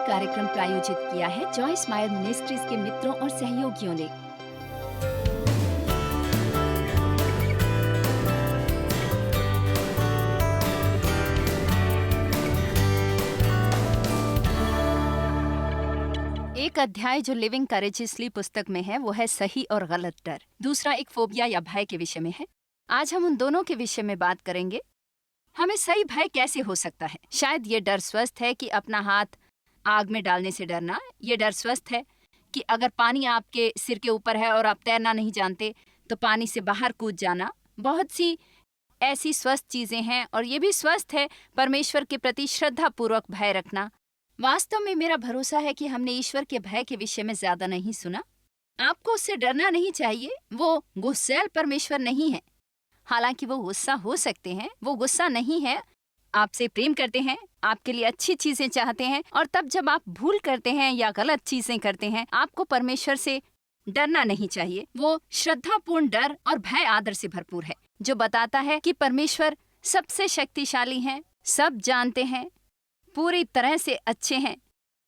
कार्यक्रम प्रायोजित किया है जॉयस मायर मिनिस्ट्रीज के मित्रों और सहयोगियों ने। एक अध्याय जो लिविंग करेजियसली पुस्तक में है वो है सही और गलत डर। दूसरा एक फोबिया या भय के विषय में है। आज हम उन दोनों के विषय में बात करेंगे। हमें सही भय कैसे हो सकता है? शायद ये डर स्वस्थ है कि अपना हाथ आग में डालने से डरना। ये डर स्वस्थ है कि अगर पानी आपके सिर के ऊपर है और आप तैरना नहीं जानते तो पानी से बाहर कूद जाना। बहुत सी ऐसी स्वस्थ चीजें हैं और ये भी स्वस्थ है परमेश्वर के प्रति श्रद्धा पूर्वक भय रखना। वास्तव में मेरा भरोसा है कि हमने ईश्वर के भय के विषय में ज्यादा नहीं सुना। आपको उससे डरना नहीं चाहिए। वो गुस्सैल परमेश्वर नहीं है। हालांकि वो गुस्सा हो सकते हैं, वो गुस्सा नहीं है। आपसे प्रेम करते हैं, आपके लिए अच्छी चीजें चाहते हैं, और तब जब आप भूल करते हैं या गलत चीजें करते हैं, आपको परमेश्वर से डरना नहीं चाहिए। वो श्रद्धापूर्ण डर और भय आदर से भरपूर है, जो बताता है कि परमेश्वर सबसे शक्तिशाली हैं, सब जानते हैं, पूरी तरह से अच्छे हैं।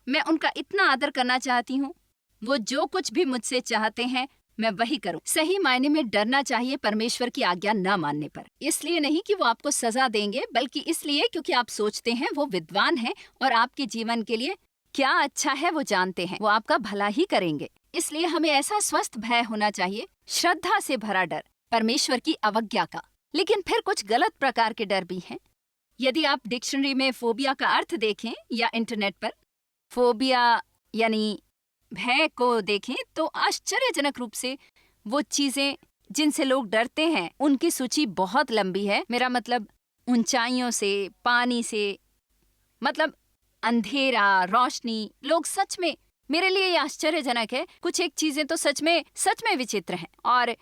मैं उनका इतना आदर करना चाहती हूँ। वो जो कुछ भी मुझसे चाहते हैं मैं वही करूं। सही मायने में डरना चाहिए परमेश्वर की आज्ञा न मानने पर। इसलिए नहीं कि वो आपको सजा देंगे, बल्कि इसलिए क्योंकि आप सोचते हैं वो विद्वान हैं और आपके जीवन के लिए क्या अच्छा है वो जानते हैं। वो आपका भला ही करेंगे। इसलिए हमें ऐसा स्वस्थ भय होना चाहिए, श्रद्धा से भरा डर, परमेश्वर की अवज्ञा का। लेकिन फिर कुछ गलत प्रकार के डर भी हैं। यदि आप डिक्शनरी में फोबिया का अर्थ देखें या इंटरनेट पर फोबिया यानी भय को देखें तो आश्चर्यजनक रूप से वो चीजें जिनसे लोग डरते हैं उनकी सूची बहुत लंबी है। मेरा मतलब ऊंचाइयों से, पानी से, मतलब अंधेरा, रोशनी। लोग सच में, मेरे लिए ये आश्चर्यजनक है। कुछ एक चीजें तो सच में विचित्र हैं और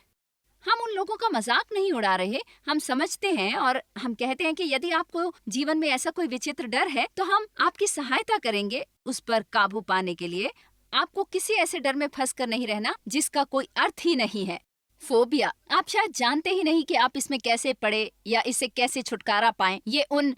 हम उन लोगों का मजाक नहीं उड़ा रहे। हम समझते हैं और हम कहते हैं कि यदि आपको जीवन में ऐसा कोई विचित्र डर है तो हम आपकी सहायता करेंगे उस पर काबू पाने के लिए। आपको किसी ऐसे डर में फंस कर नहीं रहना जिसका कोई अर्थ ही नहीं है। फोबिया, आप शायद जानते ही नहीं कि आप इसमें कैसे पड़े या इससे कैसे छुटकारा पाएं। ये उन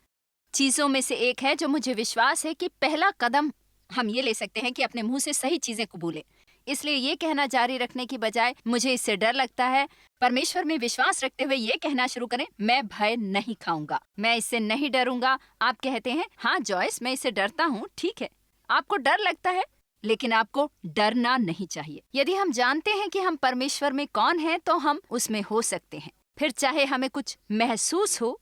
चीजों में से एक है जो मुझे विश्वास है कि पहला कदम हम ये ले सकते हैं कि अपने मुंह से सही चीजें कबूलें। इसलिए ये कहना जारी रखने की बजाय मुझे इससे डर लगता है, परमेश्वर में विश्वास रखते हुए ये कहना शुरू करें, मैं भय नहीं खाऊंगा, मैं इससे नहीं डरूंगा। आप कहते हैं, हाँ जॉयस मैं इससे डरता हूँ। ठीक है, आपको डर लगता है, लेकिन आपको डरना नहीं चाहिए। यदि हम जानते हैं कि हम परमेश्वर में कौन हैं, तो हम उसमें हो सकते हैं। फिर चाहे हमें कुछ महसूस हो,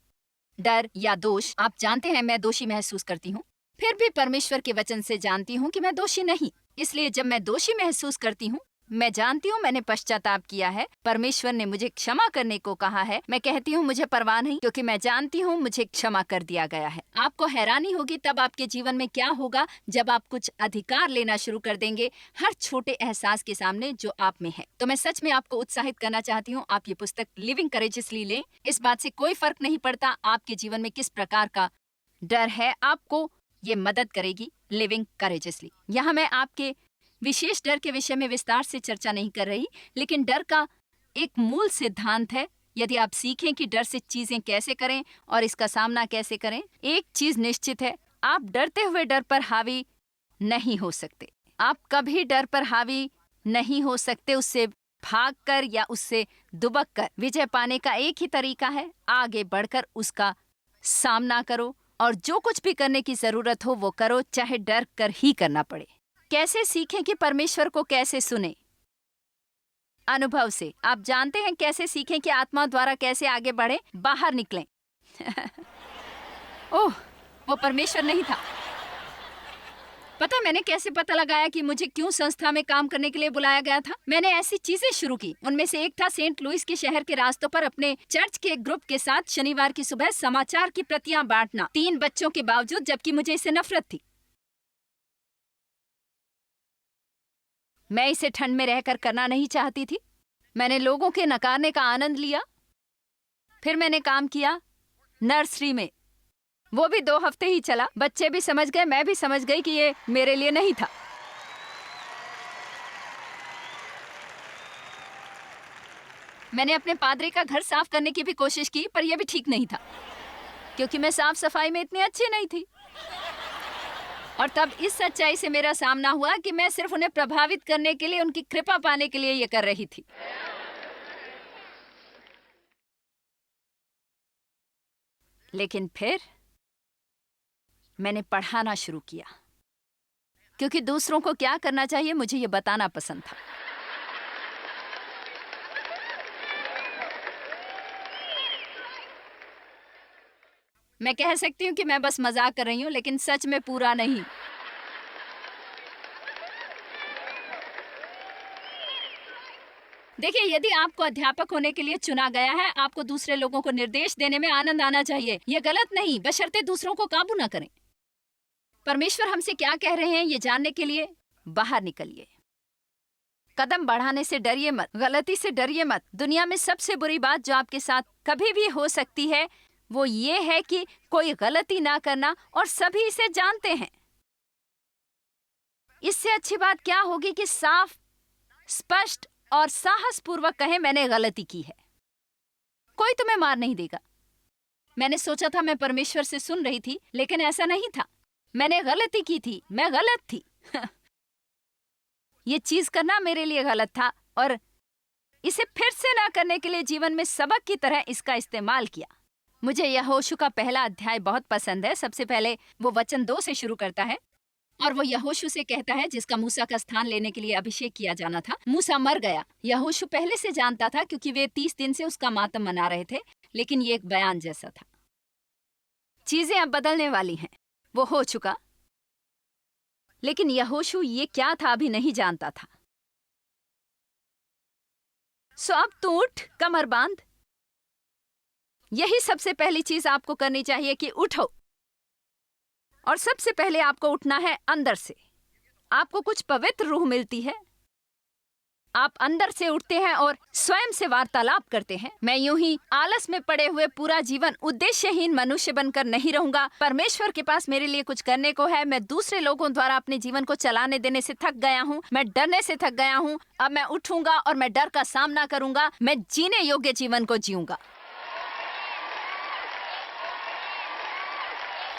डर या दोष। आप जानते हैं मैं दोषी महसूस करती हूँ, फिर भी परमेश्वर के वचन से जानती हूँ कि मैं दोषी नहीं। इसलिए जब मैं दोषी महसूस करती हूँ, मैं जानती हूँ मैंने पश्चाताप किया है, परमेश्वर ने मुझे क्षमा करने को कहा है। मैं कहती हूँ मुझे परवाह नहीं, क्योंकि मैं जानती हूँ मुझे क्षमा कर दिया गया है। आपको हैरानी होगी तब आपके जीवन में क्या होगा जब आप कुछ अधिकार लेना शुरू कर देंगे हर छोटे एहसास के सामने जो आप में है। तो मैं सच में आपको उत्साहित करना चाहती हूँ, आप ये पुस्तक लिविंग करेजियसली लें। इस बात से कोई फर्क नहीं पड़ता आपके जीवन में किस प्रकार का डर है, आपको ये मदद करेगी लिविंग करेजियसली। यहाँ मैं आपके विशेष डर के विषय में विस्तार से चर्चा नहीं कर रही, लेकिन डर का एक मूल सिद्धांत है। यदि आप सीखें कि डर से चीजें कैसे करें और इसका सामना कैसे करें, एक चीज निश्चित है, आप डरते हुए डर पर हावी नहीं हो सकते। आप कभी डर पर हावी नहीं हो सकते। उससे भागकर या उससे दुबक कर विजय पाने का एक ही तरीका है, आगे बढ़कर उसका सामना करो और जो कुछ भी करने की जरूरत हो वो करो, चाहे डर कर ही करना पड़े। कैसे सीखें कि परमेश्वर को कैसे सुने? अनुभव से। आप जानते हैं कैसे सीखें कि आत्मा द्वारा कैसे आगे बढ़े, बाहर निकलें। ओह, वो परमेश्वर नहीं था। पता मैंने कैसे पता लगाया कि मुझे क्यों संस्था में काम करने के लिए बुलाया गया था? मैंने ऐसी चीजें शुरू की। उनमें से एक था सेंट लुइस के शहर के रास्तों पर अपने चर्च के एक ग्रुप के साथ शनिवार की सुबह समाचार की प्रतियां बांटना, 3 बच्चों के बावजूद, जबकि मुझे इससे नफरत थी। मैं इसे ठंड में रहकर करना नहीं चाहती थी। मैंने लोगों के नकारने का आनंद लिया। फिर मैंने काम किया नर्सरी में। वो भी 2 हफ्ते ही चला। बच्चे भी समझ गए, मैं भी समझ गई कि ये मेरे लिए नहीं था। मैंने अपने पादरी का घर साफ करने की भी कोशिश की, पर यह भी ठीक नहीं था, क्योंकि मैं साफ सफाई में इतनी अच्छी नहीं थी। और तब इस सच्चाई से मेरा सामना हुआ कि मैं सिर्फ उन्हें प्रभावित करने के लिए, उनकी कृपा पाने के लिए ये कर रही थी। लेकिन फिर मैंने पढ़ाना शुरू किया, क्योंकि दूसरों को क्या करना चाहिए मुझे ये बताना पसंद था। मैं कह सकती हूँ कि मैं बस मजाक कर रही हूँ, लेकिन सच में पूरा नहीं। देखिए, यदि आपको अध्यापक होने के लिए चुना गया है, आपको दूसरे लोगों को निर्देश देने में आनंद आना चाहिए। यह गलत नहीं, बशर्ते दूसरों को काबू ना करें। परमेश्वर हमसे क्या कह रहे हैं ये जानने के लिए बाहर निकलिए। कदम बढ़ाने से डरिए मत, गलती से डरिए मत। दुनिया में सबसे बुरी बात जो आपके साथ कभी भी हो सकती है वो ये है कि कोई गलती ना करना, और सभी इसे जानते हैं। इससे अच्छी बात क्या होगी कि साफ, स्पष्ट और साहसपूर्वक कहें मैंने गलती की है। कोई तुम्हें मार नहीं देगा। मैंने सोचा था मैं परमेश्वर से सुन रही थी, लेकिन ऐसा नहीं था। मैंने गलती की थी, मैं गलत थी। ये चीज करना मेरे लिए गलत था, और इसे फिर से ना करने के लिए जीवन में सबक की तरह इसका इस्तेमाल किया। मुझे यहोशू का पहला अध्याय बहुत पसंद है। सबसे पहले वो वचन 2 से शुरू करता है, और वो यहोशू से कहता है जिसका मूसा का स्थान लेने के लिए अभिषेक किया जाना था। मूसा मर गया। यहोशू पहले से जानता था, क्योंकि वे 30 दिन से उसका मातम मना रहे थे, लेकिन ये एक बयान जैसा था। चीजें अब बदलने वाली हैं। वो हो चुका, लेकिन यहोशू ये क्या था अभी नहीं जानता था। सो अब तू उठ, कमर बांध। यही सबसे पहली चीज आपको करनी चाहिए कि उठो। और सबसे पहले आपको उठना है अंदर से। आपको कुछ पवित्र रूह मिलती है। आप अंदर से उठते हैं और स्वयं से वार्तालाप करते हैं। मैं यूं ही आलस में पड़े हुए पूरा जीवन उद्देश्यहीन मनुष्य बनकर नहीं रहूंगा। परमेश्वर के पास मेरे लिए कुछ करने को है। मैं दूसरे लोगों द्वारा अपने जीवन को चलाने देने से थक गया हूँ। मैं डरने से थक गया हूँ। अब मैं उठूंगा और मैं डर का सामना करूंगा। मैं जीने योग्य जीवन को जीऊंगा।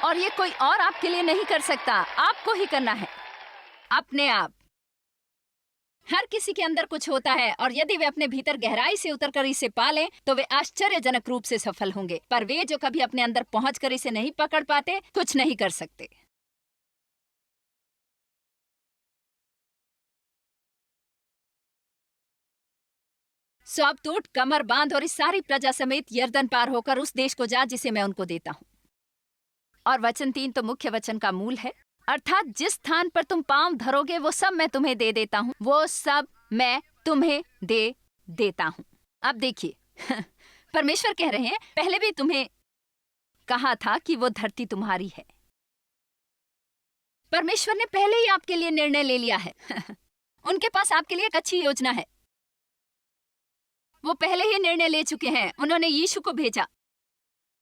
और ये कोई और आपके लिए नहीं कर सकता, आपको ही करना है, अपने आप। हर किसी के अंदर कुछ होता है, और यदि वे अपने भीतर गहराई से उतरकर इसे पालें तो वे आश्चर्यजनक रूप से सफल होंगे। पर वे जो कभी अपने अंदर पहुंचकर इसे नहीं पकड़ पाते, कुछ नहीं कर सकते। सो अब तो उठ, कमर बांध और इस सारी प्रजा समेत यर्दन पार होकर उस देश को जा जिसे मैं उनको देता हूँ। और वचन 3 तो मुख्य वचन का मूल है, अर्थात जिस स्थान पर तुम पांव धरोगे वो सब मैं तुम्हें दे देता हूँ। वो सब मैं तुम्हें दे देता हूँ। अब देखिए, परमेश्वर कह रहे हैं पहले भी तुम्हें कहा था कि वो धरती तुम्हारी है। परमेश्वर ने पहले ही आपके लिए निर्णय ले लिया है। उनके पास आपके लिए एक अच्छी योजना है। वो पहले ही निर्णय ले चुके हैं। उन्होंने यीशु को भेजा,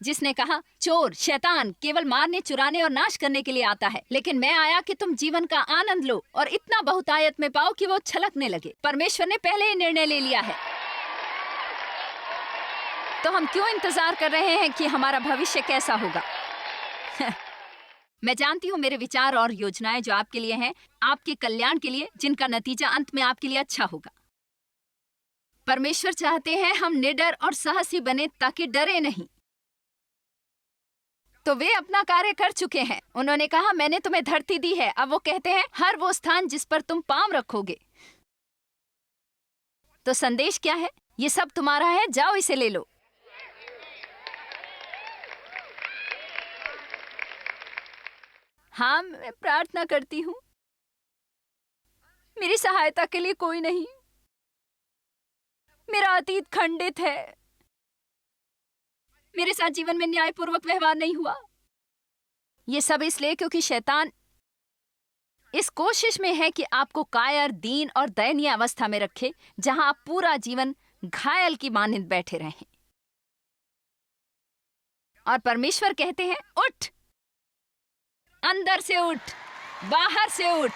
जिसने कहा चोर, शैतान केवल मारने, चुराने और नाश करने के लिए आता है, लेकिन मैं आया कि तुम जीवन का आनंद लो और इतना बहुतायत में पाओ कि वो छलकने लगे। परमेश्वर ने पहले ही निर्णय ले लिया है। तो हम क्यों इंतजार कर रहे हैं कि हमारा भविष्य कैसा होगा? मैं जानती हूँ मेरे विचार और योजनाएं जो आपके लिए हैं, आपके कल्याण के लिए, जिनका नतीजा अंत में आपके लिए अच्छा होगा। परमेश्वर चाहते हैं हम निडर और साहसी बने ताकि डरे नहीं। तो वे अपना कार्य कर चुके हैं। उन्होंने कहा मैंने तुम्हें धरती दी है। अब वो कहते हैं हर वो स्थान जिस पर तुम पांव रखोगे। तो संदेश क्या है? ये सब तुम्हारा है, जाओ इसे ले लो। हाँ, मैं प्रार्थना करती हूँ, मेरी सहायता के लिए कोई नहीं। मेरा अतीत खंडित है। मेरे साथ जीवन में न्यायपूर्वक व्यवहार नहीं हुआ। ये सब इसलिए क्योंकि शैतान इस कोशिश में है कि आपको कायर, दीन और दयनीय अवस्था में रखे, जहां आप पूरा जीवन घायल की मानंद बैठे रहें। और परमेश्वर कहते हैं उठ, अंदर से उठ, बाहर से उठ,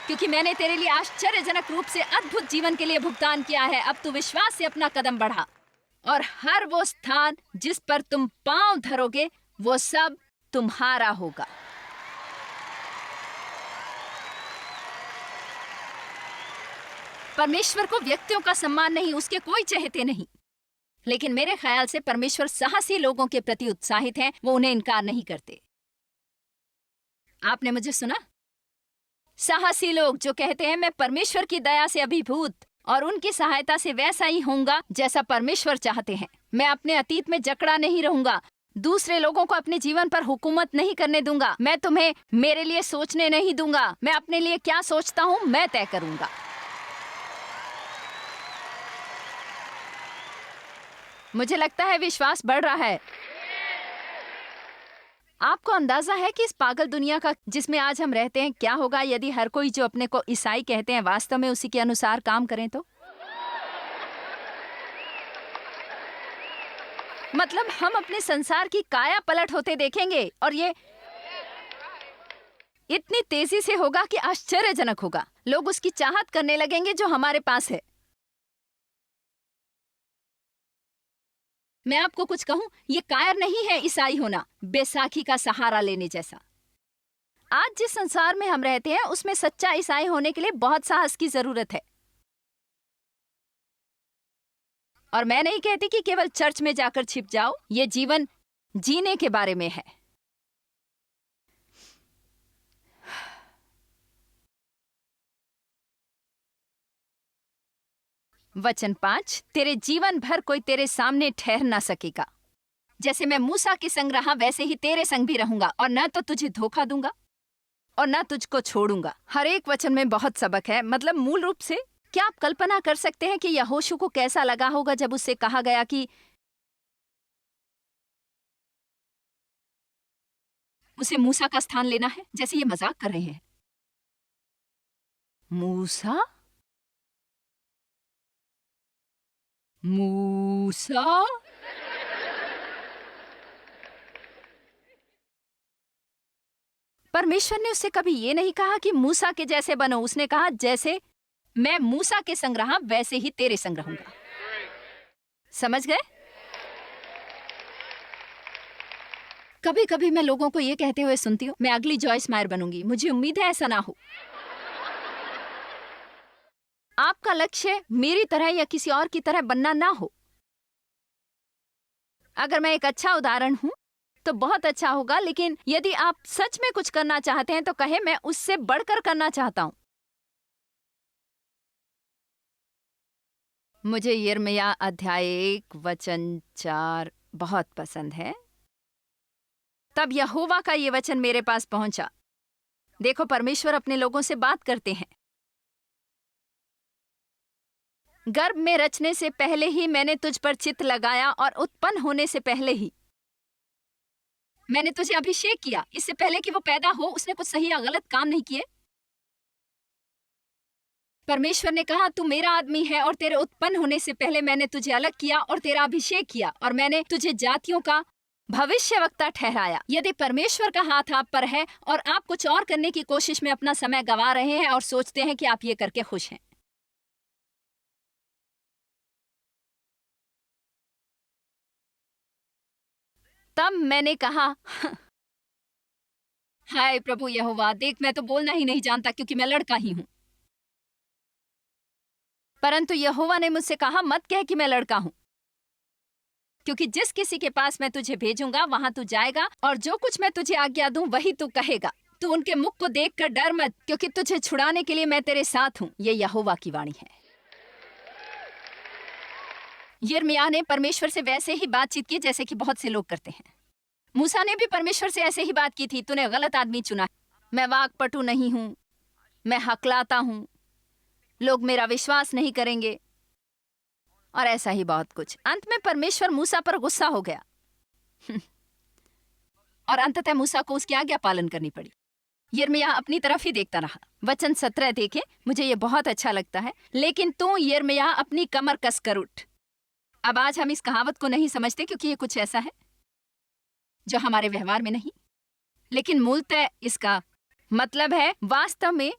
क्योंकि मैंने तेरे लिए आश्चर्यजनक रूप से अद्भुत जीवन के लिए भुगतान किया है। अब तू विश्वास से अपना कदम बढ़ा, और हर वो स्थान जिस पर तुम पांव धरोगे वो सब तुम्हारा होगा। परमेश्वर को व्यक्तियों का सम्मान नहीं, उसके कोई चहेते नहीं। लेकिन मेरे ख्याल से परमेश्वर साहसी लोगों के प्रति उत्साहित हैं, वो उन्हें इनकार नहीं करते। आपने मुझे सुना? साहसी लोग जो कहते हैं मैं परमेश्वर की दया से अभिभूत और उनकी सहायता से वैसा ही होऊंगा जैसा परमेश्वर चाहते हैं। मैं अपने अतीत में जकड़ा नहीं रहूंगा, दूसरे लोगों को अपने जीवन पर हुकूमत नहीं करने दूंगा, मैं तुम्हें मेरे लिए सोचने नहीं दूंगा, मैं अपने लिए क्या सोचता हूं मैं तय करूंगा। मुझे लगता है विश्वास बढ़ रहा है। आपको अंदाजा है कि इस पागल दुनिया का जिसमें आज हम रहते हैं क्या होगा यदि हर कोई जो अपने को ईसाई कहते हैं वास्तव में उसी के अनुसार काम करें तो? मतलब हम अपने संसार की काया पलट होते देखेंगे और ये इतनी तेजी से होगा कि आश्चर्यजनक होगा। लोग उसकी चाहत करने लगेंगे जो हमारे पास है। मैं आपको कुछ कहूं, ये कायर नहीं है ईसाई होना, बैसाखी का सहारा लेने जैसा। आज जिस संसार में हम रहते हैं उसमें सच्चा ईसाई होने के लिए बहुत साहस की जरूरत है। और मैं नहीं कहती कि केवल चर्च में जाकर छिप जाओ, ये जीवन जीने के बारे में है। वचन 5, तेरे जीवन भर कोई तेरे सामने ठहर ना सकेगा। जैसे मैं मूसा के संग रहा वैसे ही तेरे संग भी रहूंगा, और न तो तुझे धोखा दूंगा और न तुझको छोड़ूंगा। हर एक वचन में बहुत सबक है। मतलब मूल रूप से क्या आप कल्पना कर सकते हैं कि यहोशू को कैसा लगा होगा जब उससे कहा गया कि उसे मूसा का स्थान लेना है? जैसे ये मजाक कर रहे हैं। मूसा? मूसा? परमेश्वर ने उससे कभी ये नहीं कहा कि मूसा के जैसे बनो। उसने कहा जैसे मैं मूसा के संग रहा वैसे ही तेरे संग रहूंगा। समझ गए? कभी कभी मैं लोगों को ये कहते हुए सुनती हूँ, मैं अगली जॉयस मायर बनूंगी। मुझे उम्मीद है ऐसा ना हो। आपका लक्ष्य मेरी तरह या किसी और की तरह बनना ना हो। अगर मैं एक अच्छा उदाहरण हूं तो बहुत अच्छा होगा, लेकिन यदि आप सच में कुछ करना चाहते हैं तो कहें मैं उससे बढ़कर करना चाहता हूं। मुझे यिर्मयाह अध्याय 1 वचन 4 बहुत पसंद है। तब यहोवा का ये वचन मेरे पास पहुंचा। देखो, परमेश्वर अपने लोगों से बात करते हैं। गर्भ में रचने से पहले ही मैंने तुझ पर चित्त लगाया और उत्पन्न होने से पहले ही मैंने तुझे अभिषेक किया। इससे पहले कि वो पैदा हो उसने कुछ सही या गलत काम नहीं किए। परमेश्वर ने कहा तू मेरा आदमी है, और तेरे उत्पन्न होने से पहले मैंने तुझे अलग किया और तेरा अभिषेक किया, और मैंने तुझे जातियों का भविष्यवक्ता ठहराया। यदि परमेश्वर का हाथ आप पर है और आप कुछ और करने की कोशिश में अपना समय गंवा रहे हैं और सोचते हैं कि आप ये करके खुश हैं, तब मैंने कहा हाय प्रभु यहोवा, देख मैं तो बोलना ही नहीं जानता क्योंकि मैं लड़का ही हूं। परंतु यहोवा ने मुझसे कहा मत कह कि मैं लड़का हूं, क्योंकि जिस किसी के पास मैं तुझे भेजूंगा वहां तू जाएगा और जो कुछ मैं तुझे आज्ञा दूं वही तू कहेगा। तू उनके मुख को देखकर डर मत, क्योंकि तुझे छुड़ाने के लिए मैं तेरे साथ हूं। ये यहोवा की वाणी है। यिर्मयाह ने परमेश्वर से वैसे ही बातचीत की जैसे कि बहुत से लोग करते हैं। मूसा ने भी परमेश्वर से ऐसे ही बात की थी, तूने गलत आदमी चुना। मैं वाकपटु नहीं हूं, मैं हकलाता हूं, लोग मेरा विश्वास नहीं करेंगे, और ऐसा ही बहुत कुछ। अंत में परमेश्वर मूसा पर गुस्सा हो गया और अंततः मूसा को उसकी आज्ञा पालन करनी पड़ी। यिर्मयाह अपनी तरफ ही देखता रहा। वचन 17 देखें, मुझे ये बहुत अच्छा लगता है। लेकिन तू यिर्मयाह अपनी कमर कसकर उठ। अब आज हम इस कहावत को नहीं समझते क्योंकि ये कुछ ऐसा है जो हमारे व्यवहार में नहीं, लेकिन मूलतः इसका मतलब है वास्तव में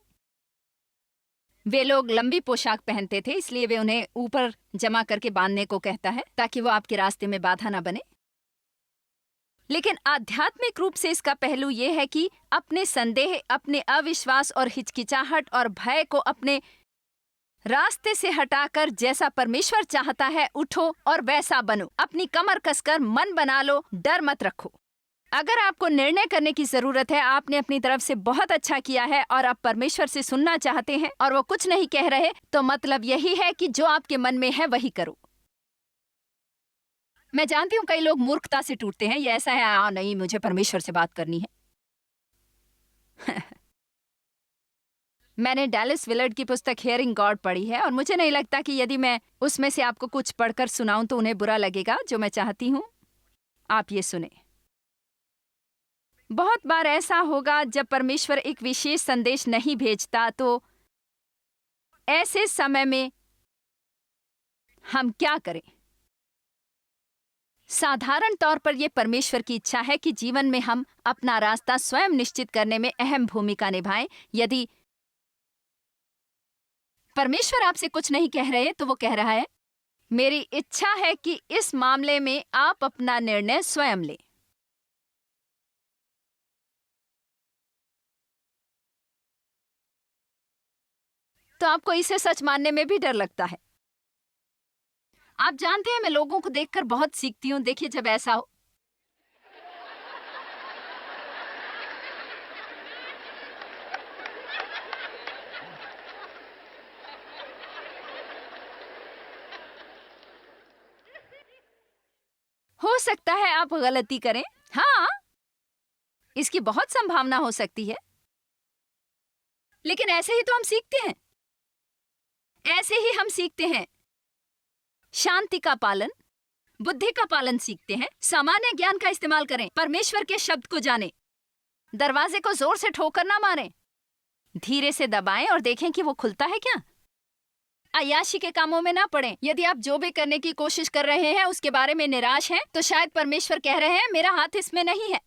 वे लोग लंबी पोशाक पहनते थे, इसलिए वे उन्हें ऊपर जमा करके बांधने को कहता है ताकि वो आपके रास्ते में बाधा ना बने। लेकिन आध्यात्मिक रूप से इसका पहलू यह है कि अपने संदेह, अपने अविश्वास और हिचकिचाहट और भय को अपने रास्ते से हटाकर जैसा परमेश्वर चाहता है उठो और वैसा बनो। अपनी कमर कसकर मन बना लो, डर मत रखो। अगर आपको निर्णय करने की जरूरत है, आपने अपनी तरफ से बहुत अच्छा किया है और आप परमेश्वर से सुनना चाहते हैं और वो कुछ नहीं कह रहे, तो मतलब यही है कि जो आपके मन में है वही करो। मैं जानती हूँ कई लोग मूर्खता से टूटते हैं, ये ऐसा है, नहीं मुझे परमेश्वर से बात करनी है। मैंने डैलिस विलर्ड की पुस्तक हियरिंग गॉड पढ़ी है और मुझे नहीं लगता कि यदि मैं उसमें से आपको कुछ पढ़कर सुनाऊं तो उन्हें बुरा लगेगा। जो मैं चाहती हूं आप ये सुने। बहुत बार ऐसा होगा जब परमेश्वर एक विशेष संदेश नहीं भेजता, तो ऐसे समय में हम क्या करें? साधारण तौर पर यह परमेश्वर की इच्छा है कि जीवन में हम अपना रास्ता स्वयं निश्चित करने में अहम भूमिका निभाएं। यदि परमेश्वर आपसे कुछ नहीं कह रहे तो वो कह रहा है, मेरी इच्छा है कि इस मामले में आप अपना निर्णय स्वयं लें। तो आपको इसे सच मानने में भी डर लगता है। आप जानते हैं, मैं लोगों को देखकर बहुत सीखती हूं। देखिए, जब ऐसा हो सकता है आप गलती करें, हाँ, इसकी बहुत संभावना हो सकती है, लेकिन ऐसे ही तो हम सीखते हैं। ऐसे ही हम सीखते हैं शांति का पालन, बुद्धि का पालन सीखते हैं। सामान्य ज्ञान का इस्तेमाल करें, परमेश्वर के शब्द को जानें, दरवाजे को जोर से ठोकर ना मारें, धीरे से दबाएं और देखें कि वो खुलता है क्या। अय्याशी के कामों में ना पड़ें। यदि आप जो भी करने की कोशिश कर रहे हैं उसके बारे में निराश हैं, तो शायद परमेश्वर कह रहे हैं मेरा हाथ इसमें नहीं है।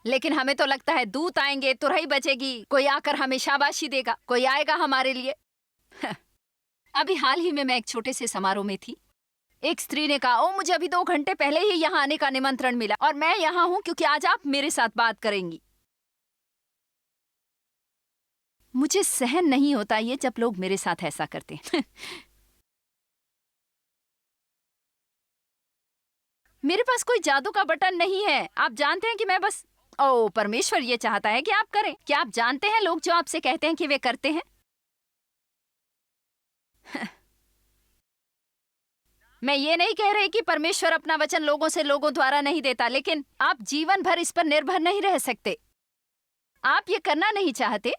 लेकिन हमें तो लगता है दूत आएंगे, तुरही बचेगी, कोई आकर हमें शाबाशी देगा, कोई आएगा हमारे लिए। अभी हाल ही में मैं एक छोटे से समारोह में थी। एक स्त्री ने कहा, ओ मुझे अभी 2 घंटे पहले ही यहाँ आने का निमंत्रण मिला और मैं यहाँ हूँ क्योंकि आज आप मेरे साथ बात करेंगी। मुझे सहन नहीं होता ये जब लोग मेरे साथ ऐसा करते हैं। मेरे पास कोई जादू का बटन नहीं है। आप जानते हैं कि मैं बस, ओ परमेश्वर ये चाहता है कि आप करें। क्या आप जानते हैं लोग जो आपसे कहते हैं कि वे करते हैं? मैं ये नहीं कह रही कि परमेश्वर अपना वचन लोगों द्वारा नहीं देता, लेकिन आप जीवन भर इस पर निर्भर नहीं रह सकते। आप ये करना नहीं चाहते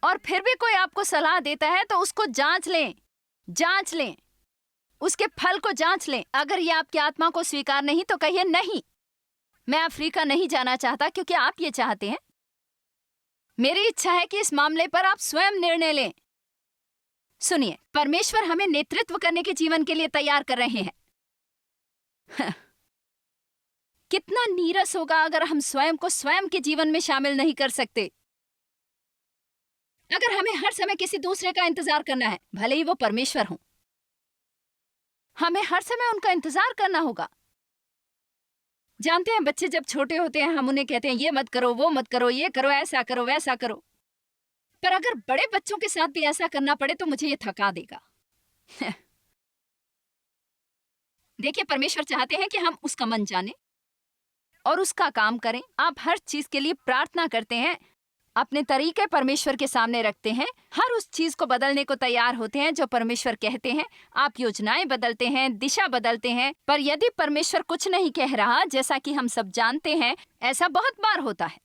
और फिर भी कोई आपको सलाह देता है तो उसको जांच लें, उसके फल को जांच लें। अगर ये आपकी आत्मा को स्वीकार नहीं तो कहिए नहीं, मैं अफ्रीका नहीं जाना चाहता क्योंकि आप ये चाहते हैं। मेरी इच्छा है कि इस मामले पर आप स्वयं निर्णय लें। सुनिए, परमेश्वर हमें नेतृत्व करने के जीवन के लिए तैयार कर रहे हैं। कितना नीरस होगा अगर हम स्वयं को स्वयं के जीवन में शामिल नहीं कर सकते। अगर हमें हर समय किसी दूसरे का इंतजार करना है, भले ही वो परमेश्वर हो, हमें हर समय उनका इंतजार करना होगा। जानते हैं, बच्चे जब छोटे होते हैं हम उन्हें कहते हैं ये मत करो, वो मत करो, ये करो, ऐसा करो, वैसा करो। पर अगर बड़े बच्चों के साथ भी ऐसा करना पड़े तो मुझे ये थका देगा। देखिए, परमेश्वर चाहते हैं कि हम उसका मन जानें और उसका काम करें। आप हर चीज के लिए प्रार्थना करते हैं, अपने तरीके परमेश्वर के सामने रखते हैं, हर उस चीज को बदलने को तैयार होते हैं जो परमेश्वर कहते हैं। आप योजनाएं बदलते हैं, दिशा बदलते हैं, पर यदि परमेश्वर कुछ नहीं कह रहा, जैसा कि हम सब जानते हैं, ऐसा बहुत बार होता है।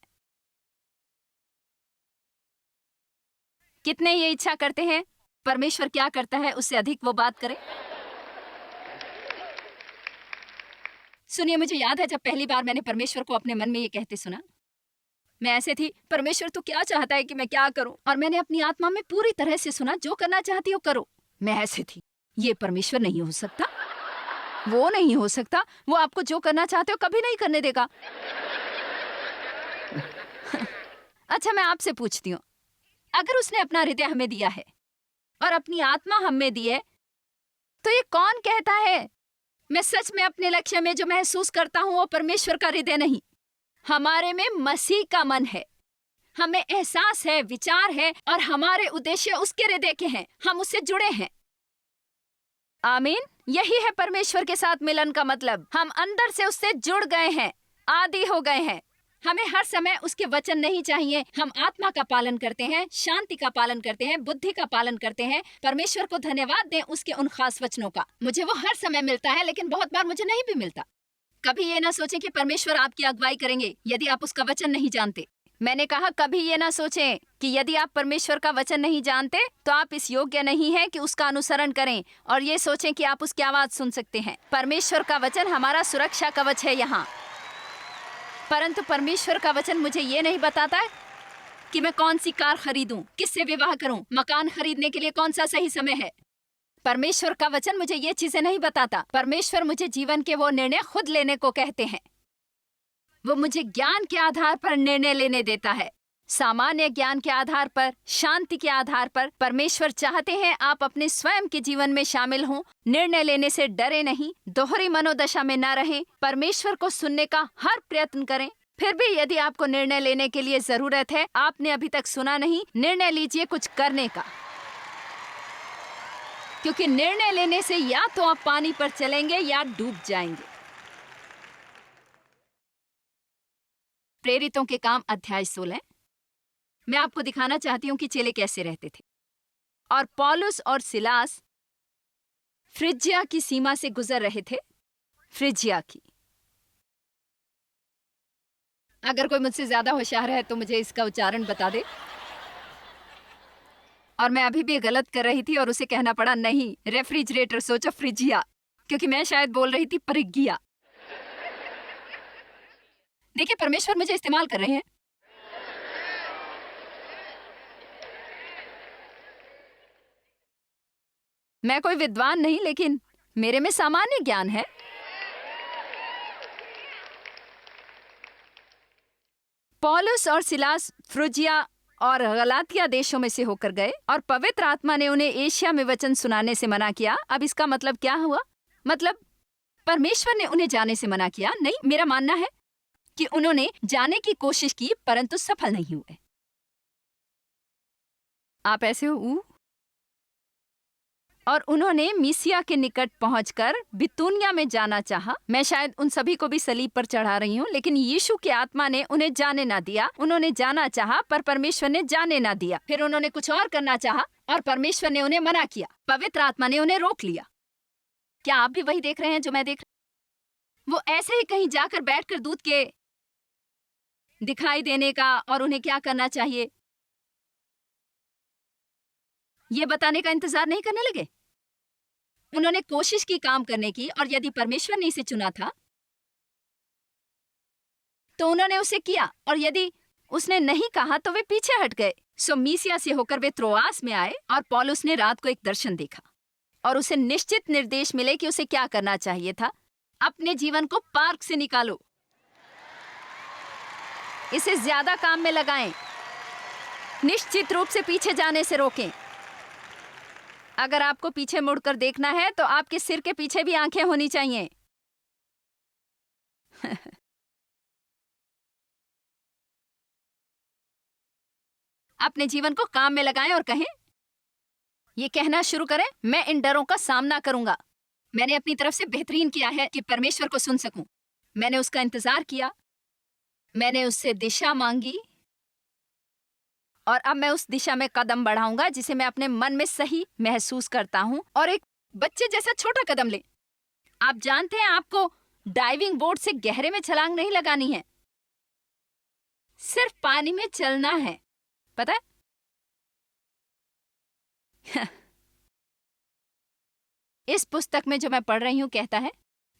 कितने ये इच्छा करते हैं परमेश्वर क्या करता है उससे अधिक वो बात करे? सुनिए, मुझे याद है जब पहली बार मैंने परमेश्वर को अपने मन में ये कहते सुना, मैं ऐसे थी, परमेश्वर तो क्या चाहता है कि मैं क्या करूं? और मैंने अपनी आत्मा में पूरी तरह से सुना, जो करना चाहती हो करो। मैं ऐसे थी, ये परमेश्वर नहीं हो सकता, वो नहीं हो सकता, वो आपको जो करना चाहते हो कभी नहीं करने देगा। अच्छा, मैं आपसे पूछती हूँ, अगर उसने अपना हृदय हमें दिया है और अपनी आत्मा हमें दी है, तो ये कौन कहता है मैं सच में अपने लक्ष्य में जो महसूस करता हूं वो परमेश्वर का हृदय नहीं? हमारे में मसीह का मन है, हमें एहसास है, विचार है और हमारे उद्देश्य उसके हृदय के हैं। हम उससे जुड़े हैं। आमीन। यही है परमेश्वर के साथ मिलन का मतलब। हम अंदर से उससे जुड़ गए हैं, आदी हो गए हैं। हमें हर समय उसके वचन नहीं चाहिए। हम आत्मा का पालन करते हैं, शांति का पालन करते हैं, बुद्धि का पालन करते हैं। परमेश्वर को धन्यवाद दें उसके उन खास वचनों का। मुझे वो हर समय मिलता है, लेकिन बहुत बार मुझे नहीं भी मिलता। कभी ये ना सोचें कि परमेश्वर आपकी अगुवाई करेंगे यदि आप उसका वचन नहीं जानते। मैंने कहा कभी ये ना सोचें कि यदि आप परमेश्वर का वचन नहीं जानते तो आप इस योग्य नहीं हैं कि उसका अनुसरण करें, और ये सोचें कि आप उसकी आवाज सुन सकते हैं। परमेश्वर का वचन हमारा सुरक्षा कवच है यहाँ। परंतु परमेश्वर का वचन मुझे ये नहीं बताता कि मैं कौन सी कार खरीदूं, किससे विवाह करूं, मकान खरीदने के लिए कौन सा सही समय है। परमेश्वर का वचन मुझे ये चीजें नहीं बताता। परमेश्वर मुझे जीवन के वो निर्णय खुद लेने को कहते हैं। वो मुझे ज्ञान के आधार पर निर्णय लेने देता है, सामान्य ज्ञान के आधार पर, शांति के आधार पर। परमेश्वर चाहते हैं आप अपने स्वयं के जीवन में शामिल हों, निर्णय लेने से डरे नहीं, दोहरी मनोदशा में न रहें, परमेश्वर को सुनने का हर प्रयत्न करें। फिर भी यदि आपको निर्णय लेने के लिए जरूरत है, आपने अभी तक सुना नहीं, निर्णय लीजिए कुछ करने का, क्योंकि निर्णय लेने से या तो आप पानी पर चलेंगे या डूब जाएंगे। प्रेरितों के काम अध्याय 16। मैं आपको दिखाना चाहती हूँ कि चेले कैसे रहते थे। और पौलुस और सिलास फ्रिजिया की सीमा से गुजर रहे थे। फ्रिजिया की। अगर कोई मुझसे ज्यादा होशियार है तो मुझे इसका उच्चारण बता दे। और मैं अभी भी गलत कर रही थी और उसे कहना पड़ा नहीं, रेफ्रिजरेटर सोचो फ्रिजिया, क्योंकि मैं शायद बोल रही थी परिगिया। देखिए परमेश्वर मुझे इस्तेमाल कर रहे हैं। मैं कोई विद्वान नहीं, लेकिन मेरे में सामान्य ज्ञान है। पौलुस और सिलास फ्रुजिया और गलातिया देशों में से होकर गए और पवित्र आत्मा ने उन्हें एशिया में वचन सुनाने से मना किया। अब इसका मतलब क्या हुआ? मतलब परमेश्वर ने उन्हें जाने से मना किया? नहीं, मेरा मानना है कि उन्होंने जाने की कोशिश की परंतु सफल नहीं हुए। आप ऐसे हो? और उन्होंने मिसिया के निकट पहुंचकर बितूनिया में जाना चाहा। मैं शायद उन सभी को भी सलीब पर चढ़ा रही हूँ, लेकिन यीशु की आत्मा ने उन्हें जाने ना दिया। उन्होंने जाना चाहा पर परमेश्वर ने जाने ना दिया। फिर उन्होंने कुछ और करना चाहा और परमेश्वर ने उन्हें मना किया। पवित्र आत्मा ने उन्हें रोक लिया। क्या आप भी वही देख रहे हैं जो मैं देख रही? वो ऐसे ही कहीं जाकर बैठकर दूध के दिखाई देने का और उन्हें क्या करना चाहिए ये बताने का इंतजार नहीं करने लगे। उन्होंने कोशिश की काम करने की, और यदि परमेश्वर ने इसे चुना था तो उन्होंने उसे किया, और यदि उसने नहीं कहा तो वे पीछे हट गए। सो मीसिया से होकर वे त्रोआस में आए और पौलुस ने रात को एक दर्शन देखा और उसे निश्चित निर्देश मिले कि उसे क्या करना चाहिए था। अपने जीवन को पार्क से निकालो, इसे ज्यादा काम में लगाएं, निश्चित रूप से पीछे जाने से रोकें। अगर आपको पीछे मुड़कर देखना है तो आपके सिर के पीछे भी आंखें होनी चाहिए। अपने जीवन को काम में लगाएं और कहें, ये कहना शुरू करें, मैं इन डरों का सामना करूंगा। मैंने अपनी तरफ से बेहतरीन किया है कि परमेश्वर को सुन सकूं। मैंने उसका इंतजार किया, मैंने उससे दिशा मांगी, और अब मैं उस दिशा में कदम बढ़ाऊंगा जिसे मैं अपने मन में सही महसूस करता हूं, और एक बच्चे जैसा छोटा कदम ले। आप जानते हैं आपको डाइविंग बोर्ड से गहरे में छलांग नहीं लगानी है, सिर्फ पानी में चलना है, पता है? इस पुस्तक में जो मैं पढ़ रही हूं कहता है,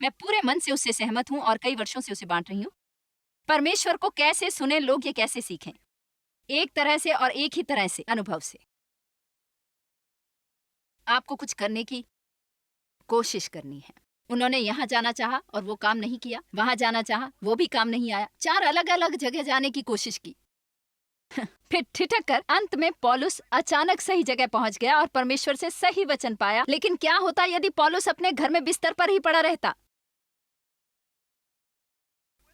मैं पूरे मन से उससे सहमत हूं और कई वर्षों से उसे बांट रही हूं। परमेश्वर को कैसे सुने लोग, ये कैसे सीखें? एक तरह से और एक ही तरह से, अनुभव से। आपको कुछ करने की कोशिश करनी है। उन्होंने यहाँ जाना चाहा और वो काम नहीं किया, वहां जाना चाहा, वो भी काम नहीं आया। 4 अलग अलग जगह जाने की कोशिश की। फिर ठिठक कर अंत में पौलुस अचानक सही जगह पहुंच गया और परमेश्वर से सही वचन पाया। लेकिन क्या होता यदि पौलुस अपने घर में बिस्तर पर ही पड़ा रहता?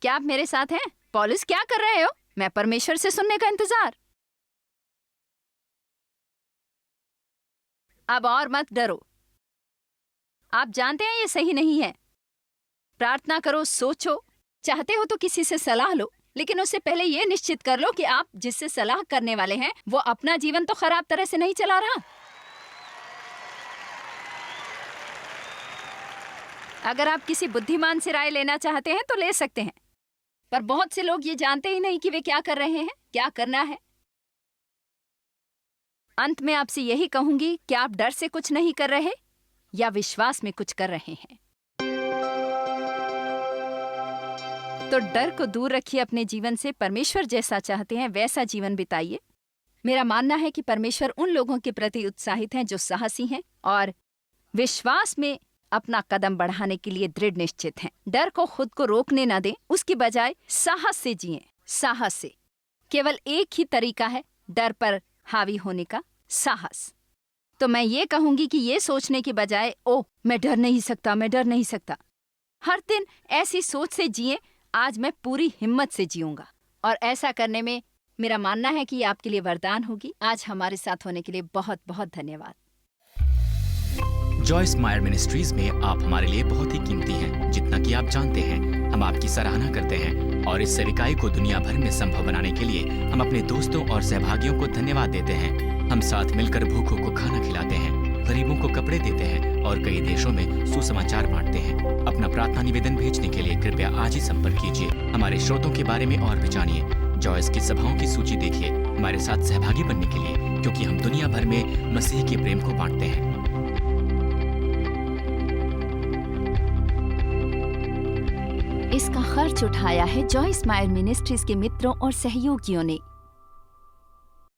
क्या आप मेरे साथ हैं? पौलुस क्या कर रहे हो? मैं परमेश्वर से सुनने का इंतजार। अब और मत डरो। आप जानते हैं ये सही नहीं है। प्रार्थना करो, सोचो, चाहते हो तो किसी से सलाह लो, लेकिन उससे पहले ये निश्चित कर लो कि आप जिससे सलाह करने वाले हैं वो अपना जीवन तो खराब तरह से नहीं चला रहा। अगर आप किसी बुद्धिमान से राय लेना चाहते हैं तो ले सकते हैं, पर बहुत से लोग ये जानते ही नहीं कि वे क्या कर रहे हैं, क्या करना है। अंत में आपसे यही कहूंगी कि आप डर से कुछ नहीं कर रहे या विश्वास में कुछ कर रहे हैं। तो डर को दूर रखिए अपने जीवन से। परमेश्वर जैसा चाहते हैं वैसा जीवन बिताइए। मेरा मानना है कि परमेश्वर उन लोगों के प्रति उत्साहित हैं जो साहसी हैं और विश्वास में अपना कदम बढ़ाने के लिए दृढ़ निश्चित हैं। डर को खुद को रोकने न दें, उसकी बजाय साहस से जिएं। साहस से केवल एक ही तरीका है डर पर हावी होने का, साहस। तो मैं ये कहूंगी कि ये सोचने की बजाय ओह मैं डर नहीं सकता, मैं डर नहीं सकता, हर दिन ऐसी सोच से जिएं, आज मैं पूरी हिम्मत से जीऊंगा। और ऐसा करने में मेरा मानना है कि ये आपके लिए वरदान होगी। आज हमारे साथ होने के लिए बहुत बहुत धन्यवाद। जॉयस मायर मिनिस्ट्रीज में आप हमारे लिए बहुत ही कीमती हैं। जितना कि आप जानते हैं, हम आपकी सराहना करते हैं और इस सेविकाई को दुनिया भर में संभव बनाने के लिए हम अपने दोस्तों और सहभागियों को धन्यवाद देते हैं। हम साथ मिलकर भूखों को खाना खिलाते हैं, गरीबों को कपड़े देते हैं और कई देशों में सुसमाचार बांटते हैं। अपना प्रार्थना निवेदन भेजने के लिए कृपया आज ही संपर्क कीजिए। हमारे स्रोतों के बारे में और भी जानिए। जॉयस की सभाओं की सूची देखिए हमारे साथ सहभागी बनने के लिए, क्योंकि हम दुनिया भर में मसीह के प्रेम को बांटते हैं। इसका खर्च उठाया है जॉयस मायर मिनिस्ट्रीज के मित्रों और सहयोगियों ने।